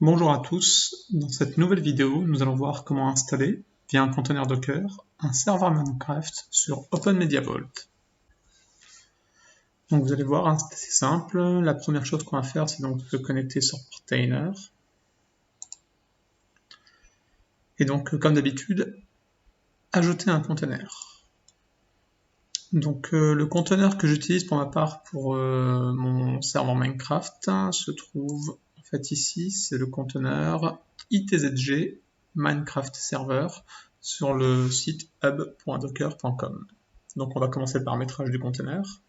Bonjour à tous, dans cette nouvelle vidéo, nous allons voir comment installer, via un conteneur Docker, un serveur Minecraft sur OpenMediaVault. Donc vous allez voir, c'est assez simple. La première chose qu'on va faire, c'est donc se connecter sur Portainer. Et donc, comme d'habitude, ajouter un conteneur. Donc le conteneur que j'utilise pour ma part pour mon serveur Minecraft se trouve en fait ici, c'est le conteneur itzg Minecraft Server sur le site hub.docker.com. Donc on va commencer le paramétrage du conteneur.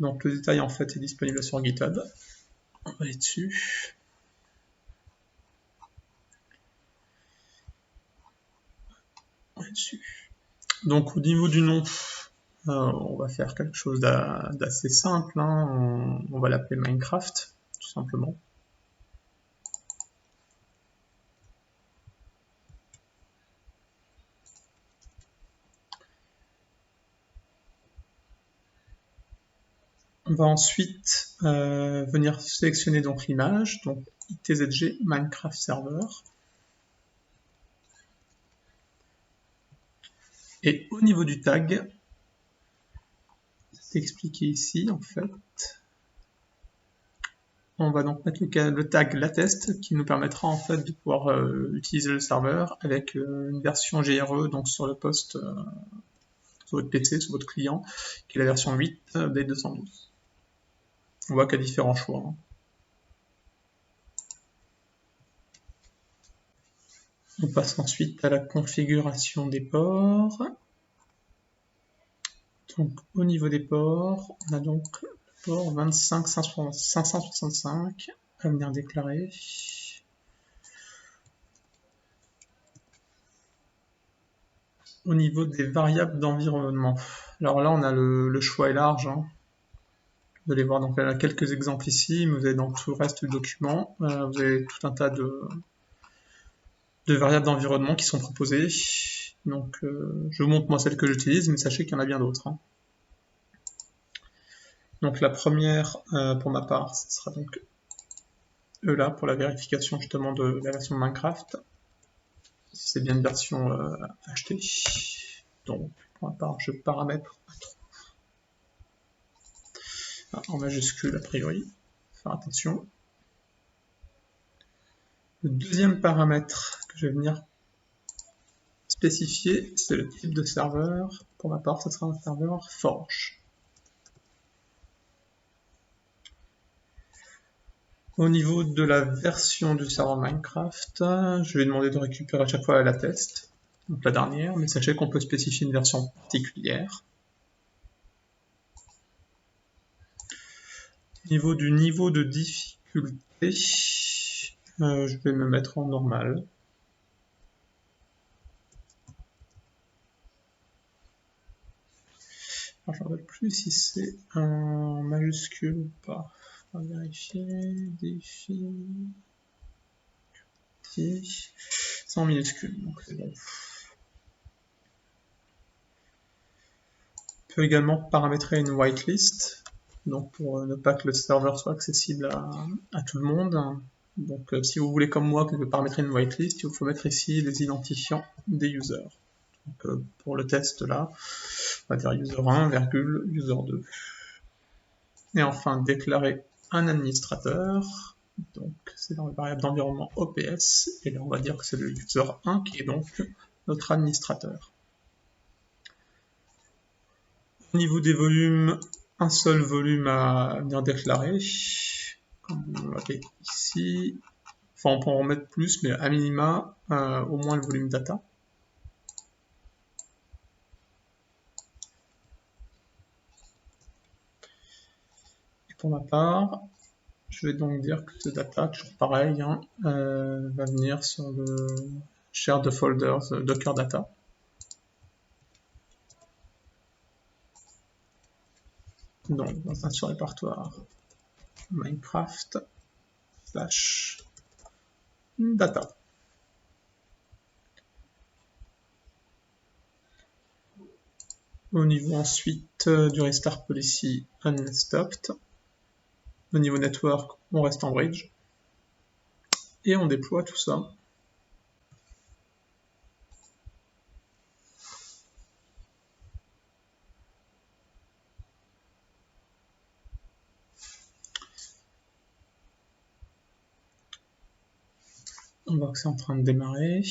Donc le détail en fait est disponible sur GitHub. On va aller dessus. Donc au niveau du nom, on va faire quelque chose d'assez simple. On va l'appeler Minecraft, tout simplement. On va ensuite venir sélectionner donc l'image, donc itzg Minecraft Server. Et au niveau du tag, c'est expliqué ici en fait. On va donc mettre le tag latest qui nous permettra en fait de pouvoir utiliser le serveur avec une version GRE donc sur le poste sur votre PC, sur votre client, qui est la version 8 update 212. On voit qu'il y a différents choix. On passe ensuite à la configuration des ports. Donc au niveau des ports, on a donc le port 25565 à venir déclarer. Au niveau des variables d'environnement, alors là on a le choix est large. Vous allez voir donc là, quelques exemples ici, mais vous avez dans tout le reste du document, vous avez tout un tas de variables d'environnement qui sont proposées. Donc je vous montre moi celle que j'utilise, mais sachez qu'il y en a bien d'autres. Donc la première, pour ma part, ce sera donc là pour la vérification justement de la version de Minecraft. Si c'est bien une version achetée. Donc pour ma part, je paramètre en majuscule a priori. Faire attention. Le deuxième paramètre que je vais venir spécifier, c'est le type de serveur. Pour ma part, ce sera un serveur Forge. Au niveau de la version du serveur Minecraft, je vais demander de récupérer à chaque fois la test, donc la dernière, mais sachez qu'on peut spécifier une version particulière. Au niveau du niveau de difficulté, je vais me mettre en normal. Alors, je ne rappelle plus si c'est un majuscule ou pas. On va vérifier. Défi. C'est en minuscule, donc c'est bon. On peut également paramétrer une whitelist, donc pour ne pas que le serveur soit accessible à tout le monde. Donc si vous voulez comme moi que je paramétrer une whitelist, il faut mettre ici les identifiants des users. Donc pour le test là, on va dire user1, user2. Et enfin déclarer un administrateur, donc c'est dans la variable d'environnement OPS, et là on va dire que c'est le user1 qui est donc notre administrateur. Au niveau des volumes, un seul volume à venir déclarer, comme vous l'avez ici. Enfin, on peut en mettre plus, mais à minima, au moins le volume data. Et pour ma part, je vais donc dire que ce data, toujours pareil, va venir sur le share de folders Docker Data. Donc, dans un sur-répertoire Minecraft /data. Au niveau ensuite du restart policy unstopped. Au niveau network, on reste en bridge. Et on déploie tout ça. On voit que c'est en train de démarrer.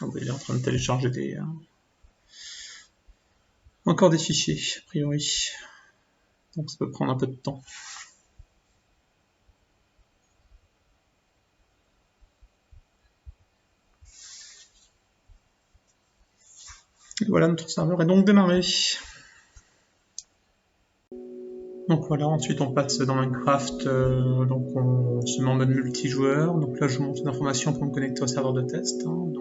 Oh, il est en train de télécharger encore des fichiers, a priori. Donc ça peut prendre un peu de temps. Et voilà, notre serveur est donc démarré. Donc voilà, ensuite on passe dans Minecraft, donc on se met en mode multijoueur. Donc là je vous montre une information pour me connecter au serveur de test. Donc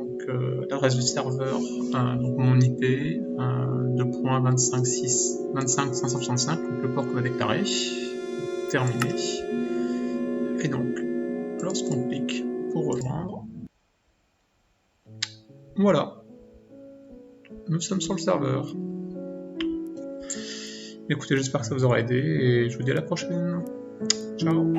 l'adresse du serveur, donc mon IP, 2.2562565, donc le port qu'on a déclaré. Terminé. Et donc, lorsqu'on clique pour rejoindre, voilà, nous sommes sur le serveur. Écoutez, j'espère que ça vous aura aidé et je vous dis à la prochaine. Ciao.